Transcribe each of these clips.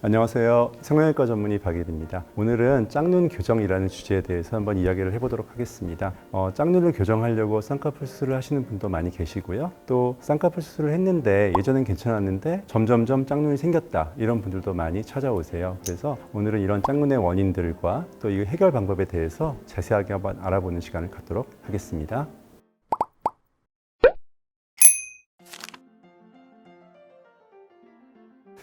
안녕하세요. 성형외과 전문의 박일입니다. 오늘은 짝눈 교정이라는 주제에 대해서 한번 이야기를 해보도록 하겠습니다. 짝눈을 교정하려고 쌍꺼풀 수술을 하시는 분도 많이 계시고요. 또 쌍꺼풀 수술을 했는데 예전엔 괜찮았는데 점점점 짝눈이 생겼다 이런 분들도 많이 찾아오세요. 그래서 오늘은 이런 짝눈의 원인들과 또 이 해결 방법에 대해서 자세하게 한번 알아보는 시간을 갖도록 하겠습니다.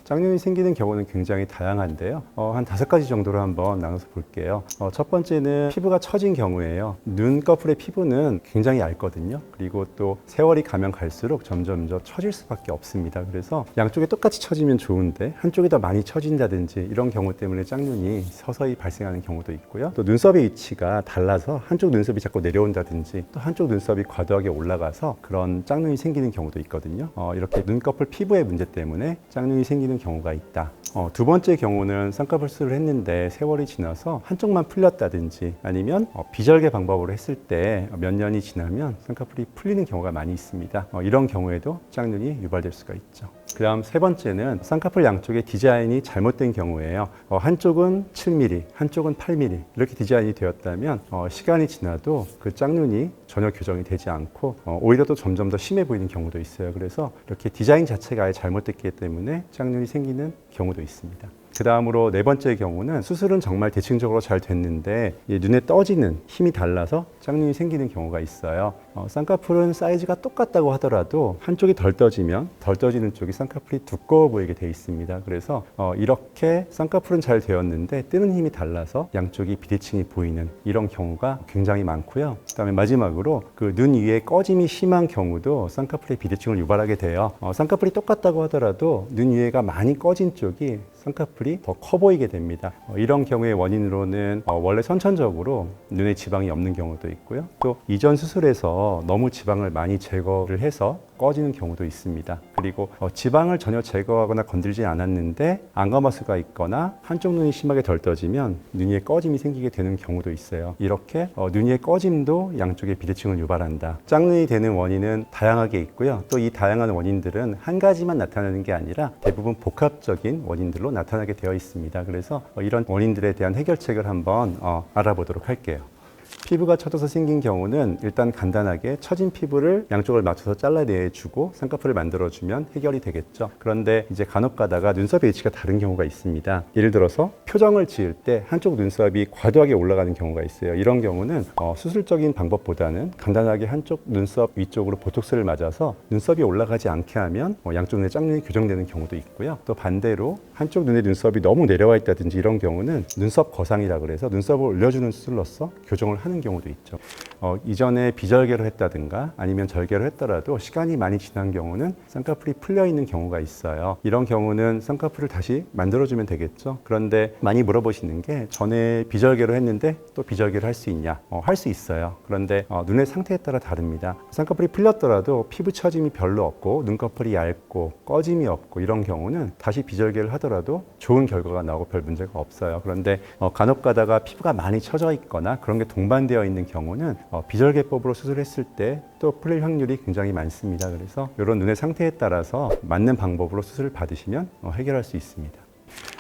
짝눈이 생기는 경우는 굉장히 다양한데요. 한 5가지 정도로 한번 나눠서 볼게요. 첫 번째는 피부가 처진 경우예요. 눈꺼풀의 피부는 굉장히 얇거든요. 그리고 또 세월이 가면 갈수록 점점 더 처질 수밖에 없습니다. 그래서 양쪽에 똑같이 처지면 좋은데 한쪽이 더 많이 처진다든지 이런 경우 때문에 짝눈이 서서히 발생하는 경우도 있고요. 또 눈썹의 위치가 달라서 한쪽 눈썹이 자꾸 내려온다든지 또 한쪽 눈썹이 과도하게 올라가서 그런 짝눈이 생기는 경우도 있거든요. 이렇게 눈꺼풀 피부의 문제 때문에 짝눈이 생기는 경우가 있다. 두 번째 경우는 쌍꺼풀 수술을 했는데 세월이 지나서 한쪽만 풀렸다든지 아니면 비절개 방법으로 했을 때 몇 년이 지나면 쌍꺼풀이 풀리는 경우가 많이 있습니다. 이런 경우에도 짝눈이 유발될 수가 있죠. 그 다음 세 번째는 쌍꺼풀 양쪽의 디자인이 잘못된 경우예요. 한쪽은 7mm, 한쪽은 8mm 이렇게 디자인이 되었다면 시간이 지나도 그 짝눈이 전혀 교정이 되지 않고 오히려 또 점점 더 심해 보이는 경우도 있어요. 그래서 이렇게 디자인 자체가 아예 잘못됐기 때문에 짝눈이 생기는 경우도 있습니다. 그 다음으로 네 번째 경우는 수술은 정말 대칭적으로 잘 됐는데 눈에 떠지는 힘이 달라서 짝눈이 생기는 경우가 있어요. 쌍꺼풀은 사이즈가 똑같다고 하더라도 한쪽이 덜 떠지면 덜 떠지는 쪽이 쌍꺼풀이 두꺼워 보이게 돼 있습니다. 그래서 이렇게 쌍꺼풀은 잘 되었는데 뜨는 힘이 달라서 양쪽이 비대칭이 보이는 이런 경우가 굉장히 많고요. 그 다음에 마지막으로 그 눈 위에 꺼짐이 심한 경우도 쌍꺼풀의 비대칭을 유발하게 돼요. 쌍꺼풀이 똑같다고 하더라도 눈 위에가 많이 꺼진 쪽이 쌍꺼풀이 더 커 보이게 됩니다. 이런 경우의 원인으로는 원래 선천적으로 눈에 지방이 없는 경우도 있고요. 또 이전 수술에서 너무 지방을 많이 제거를 해서 꺼지는 경우도 있습니다. 그리고 지방을 전혀 제거하거나 건들지 않았는데 안검하수가 있거나 한쪽 눈이 심하게 덜 떠지면 눈 위에 꺼짐이 생기게 되는 경우도 있어요. 이렇게 눈 위에 꺼짐도 양쪽의 비대칭을 유발한다. 짝눈이 되는 원인은 다양하게 있고요. 또 이 다양한 원인들은 한 가지만 나타나는 게 아니라 대부분 복합적인 원인들로 나타나게 되어 있습니다. 그래서 이런 원인들에 대한 해결책을 한번 알아보도록 할게요. 피부가 처져서 생긴 경우는 일단 간단하게 처진 피부를 양쪽을 맞춰서 잘라내주고 쌍꺼풀을 만들어주면 해결이 되겠죠. 그런데 이제 간혹 가다가 눈썹의 위치가 다른 경우가 있습니다. 예를 들어서 표정을 지을 때 한쪽 눈썹이 과도하게 올라가는 경우가 있어요. 이런 경우는 수술적인 방법보다는 간단하게 한쪽 눈썹 위쪽으로 보톡스를 맞아서 눈썹이 올라가지 않게 하면 양쪽 눈의 짝눈이 교정되는 경우도 있고요. 또 반대로 한쪽 눈의 눈썹이 너무 내려와 있다든지 이런 경우는 눈썹 거상이라 그래서 눈썹을 올려주는 수술로서 교정을 하는 경우도 있죠. 이전에 비절개로 했다든가 아니면 절개로 했더라도 시간이 많이 지난 경우는 쌍꺼풀이 풀려 있는 경우가 있어요. 이런 경우는 쌍꺼풀을 다시 만들어주면 되겠죠. 그런데 많이 물어보시는 게 전에 비절개로 했는데 또 비절개를 할 수 있냐? 할 수 있어요. 그런데 눈의 상태에 따라 다릅니다. 쌍꺼풀이 풀렸더라도 피부 처짐이 별로 없고 눈꺼풀이 얇고 꺼짐이 없고 이런 경우는 다시 비절개를 하더라도 좋은 결과가 나오고 별 문제가 없어요. 그런데 간혹 가다가 피부가 많이 처져 있거나 그런 게 동반되어 있는 경우는 비절개법으로 수술했을 때 또 풀릴 확률이 굉장히 많습니다. 그래서 이런 눈의 상태에 따라서 맞는 방법으로 수술을 받으시면 해결할 수 있습니다.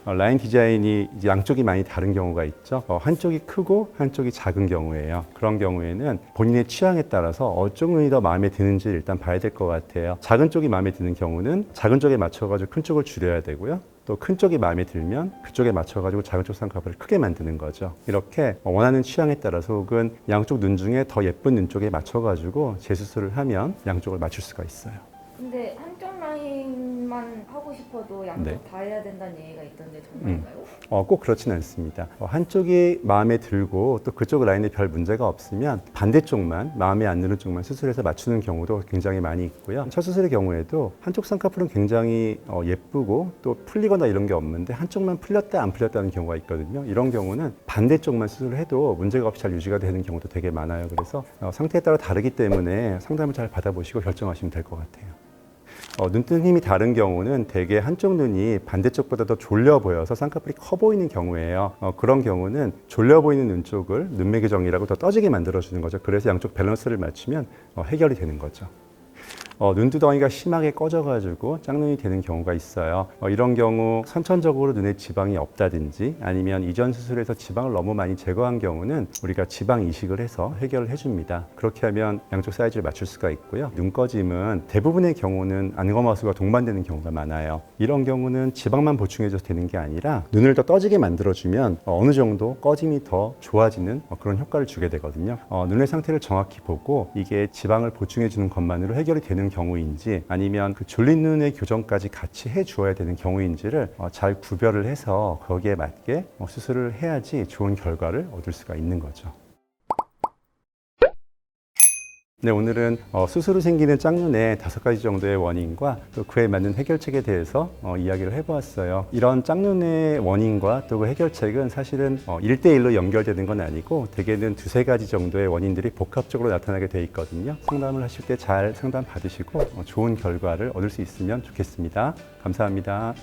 라인 디자인이 이제 양쪽이 많이 다른 경우가 있죠. 한쪽이 크고 한쪽이 작은 경우예요. 그런 경우에는 본인의 취향에 따라서 어느 눈이 더 마음에 드는지 일단 봐야 될 것 같아요. 작은 쪽이 마음에 드는 경우는 작은 쪽에 맞춰가지고 큰 쪽을 줄여야 되고요. 또 큰 쪽이 마음에 들면 그쪽에 맞춰가지고 작은 쪽 쌍꺼풀을 크게 만드는 거죠. 이렇게 원하는 취향에 따라서 혹은 양쪽 눈 중에 더 예쁜 눈 쪽에 맞춰가지고 재수술을 하면 양쪽을 맞출 수가 있어요. 근데 한쪽 라인만 하고 싶어도 양쪽 네. 다 해야 된다는 얘기가 있던데 정말인가요? 꼭 그렇지는 않습니다. 한쪽이 마음에 들고 또 그쪽 라인에 별 문제가 없으면 반대쪽만 마음에 안 드는 쪽만 수술해서 맞추는 경우도 굉장히 많이 있고요. 첫 수술의 경우에도 한쪽 쌍꺼풀은 굉장히 예쁘고 또 풀리거나 이런 게 없는데 한쪽만 풀렸다 안 풀렸다는 경우가 있거든요. 이런 경우는 반대쪽만 수술을 해도 문제가 없이 잘 유지가 되는 경우도 되게 많아요. 그래서 상태에 따라 다르기 때문에 상담을 잘 받아보시고 결정하시면 될 것 같아요. 눈뜨는 힘이 다른 경우는 대개 한쪽 눈이 반대쪽보다 더 졸려 보여서 쌍꺼풀이 커 보이는 경우예요. 그런 경우는 졸려 보이는 눈 쪽을 눈매 교정이라고 더 떠지게 만들어주는 거죠. 그래서 양쪽 밸런스를 맞추면 해결이 되는 거죠. 눈두덩이가 심하게 꺼져가지고 짝눈이 되는 경우가 있어요. 이런 경우 선천적으로 눈에 지방이 없다든지 아니면 이전 수술에서 지방을 너무 많이 제거한 경우는 우리가 지방 이식을 해서 해결을 해줍니다. 그렇게 하면 양쪽 사이즈를 맞출 수가 있고요. 눈꺼짐은 대부분의 경우는 안검하수가 동반되는 경우가 많아요. 이런 경우는 지방만 보충해줘서 되는 게 아니라 눈을 더 떠지게 만들어주면 어느 정도 꺼짐이 더 좋아지는 그런 효과를 주게 되거든요. 눈의 상태를 정확히 보고 이게 지방을 보충해주는 것만으로 해결이 되는 경우인지 아니면 그 졸린 눈의 교정까지 같이 해주어야 되는 경우인지를 잘 구별을 해서 거기에 맞게 수술을 해야지 좋은 결과를 얻을 수가 있는 거죠. 네, 오늘은 수술 후 생기는 짝눈의 5가지 정도의 원인과 또 그에 맞는 해결책에 대해서 이야기를 해보았어요. 이런 짝눈의 원인과 또 그 해결책은 사실은 1대1로 연결되는 건 아니고 대개는 2-3가지 정도의 원인들이 복합적으로 나타나게 돼 있거든요. 상담을 하실 때 잘 상담 받으시고 좋은 결과를 얻을 수 있으면 좋겠습니다. 감사합니다.